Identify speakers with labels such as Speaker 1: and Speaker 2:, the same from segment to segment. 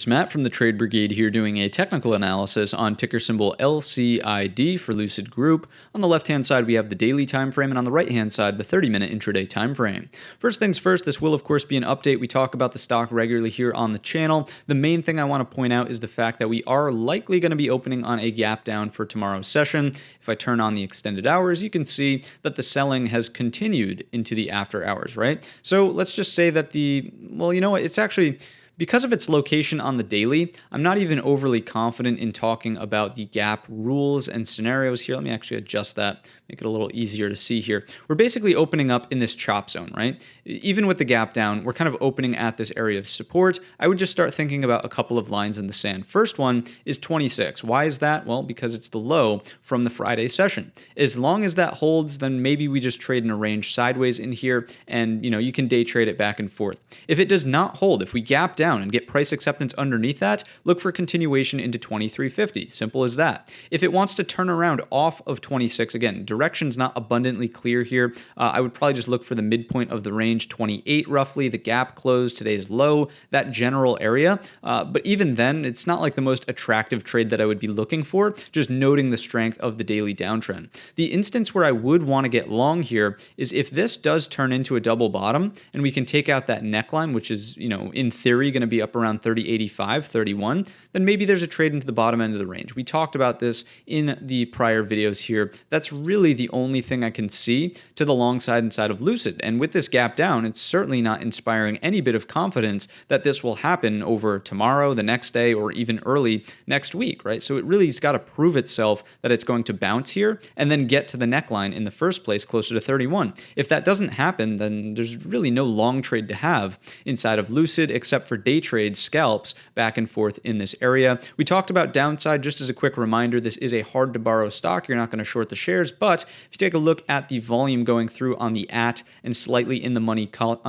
Speaker 1: It's Matt from the Trade Brigade here doing a technical analysis on ticker symbol LCID for Lucid Group. On the left-hand side, we have the daily time frame, and on the right-hand side, the 30-minute intraday time frame. First things first, this will of course be an update. We talk about the stock regularly here on the channel. The main thing I want to point out is the fact that we are likely going to be opening on a gap down for tomorrow's session. If I turn on the extended hours, you can see that the selling has continued into the after hours, right? So let's just say that it's actually, because of its location on the daily, I'm not even overly confident in talking about the gap rules and scenarios here. Let me actually adjust that, make it a little easier to see here. We're basically opening up in this chop zone, right? Even with the gap down, we're kind of opening at this area of support. I would just start thinking about a couple of lines in the sand. First one is 26. Why is that? Well, because it's the low from the Friday session. As long as that holds, then maybe we just trade in a range sideways in here, and you can day trade it back and forth. If it does not hold, if we gap down and get price acceptance underneath that, look for continuation into 23.50. Simple as that. If it wants to turn around off of 26, again, direction's not abundantly clear here. I would probably just look for the midpoint of the range, 28 roughly, the gap close, today's low, that general area. But even then, it's not like the most attractive trade that I would be looking for, just noting the strength of the daily downtrend. The instance where I would want to get long here is if this does turn into a double bottom and we can take out that neckline, which is, in theory going to be up around 30.85, 31, then maybe there's a trade into the bottom end of the range. We talked about this in the prior videos here. That's really the only thing I can see to the long side inside of Lucid. And with this gap down, it's certainly not inspiring any bit of confidence that this will happen over tomorrow, the next day, or even early next week, right? So it really's got to prove itself that it's going to bounce here and then get to the neckline in the first place, closer to 31. If that doesn't happen, then there's really no long trade to have inside of Lucid except for day trade scalps back and forth in this area. We talked about downside. Just as a quick reminder, this is a hard to borrow stock. You're not going to short the shares, but if you take a look at the volume going through on the at and slightly in the money put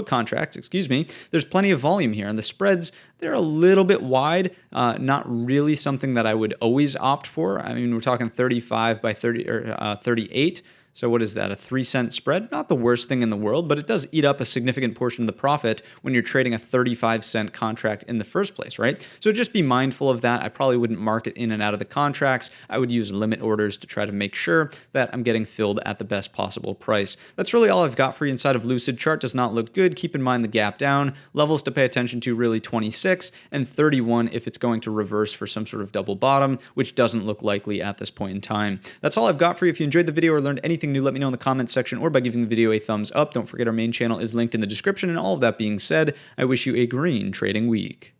Speaker 1: contracts, excuse me, there's plenty of volume here, and the spreads, they're a little bit wide, not really something that I would always opt for. I mean, we're talking 35 by 30 or 38. So what is that, a 3-cent spread? Not the worst thing in the world, but it does eat up a significant portion of the profit when you're trading a 35-cent contract in the first place, right? So just be mindful of that. I probably wouldn't market in and out of the contracts. I would use limit orders to try to make sure that I'm getting filled at the best possible price. That's really all I've got for you inside of Lucid. Chart does not look good. Keep in mind the gap down. Levels to pay attention to, really 26 and 31 if it's going to reverse for some sort of double bottom, which doesn't look likely at this point in time. That's all I've got for you. If you enjoyed the video or learned anything new, let me know in the comments section or by giving the video a thumbs up. Don't forget our main channel is linked in the description. And all of that being said, I wish you a green trading week.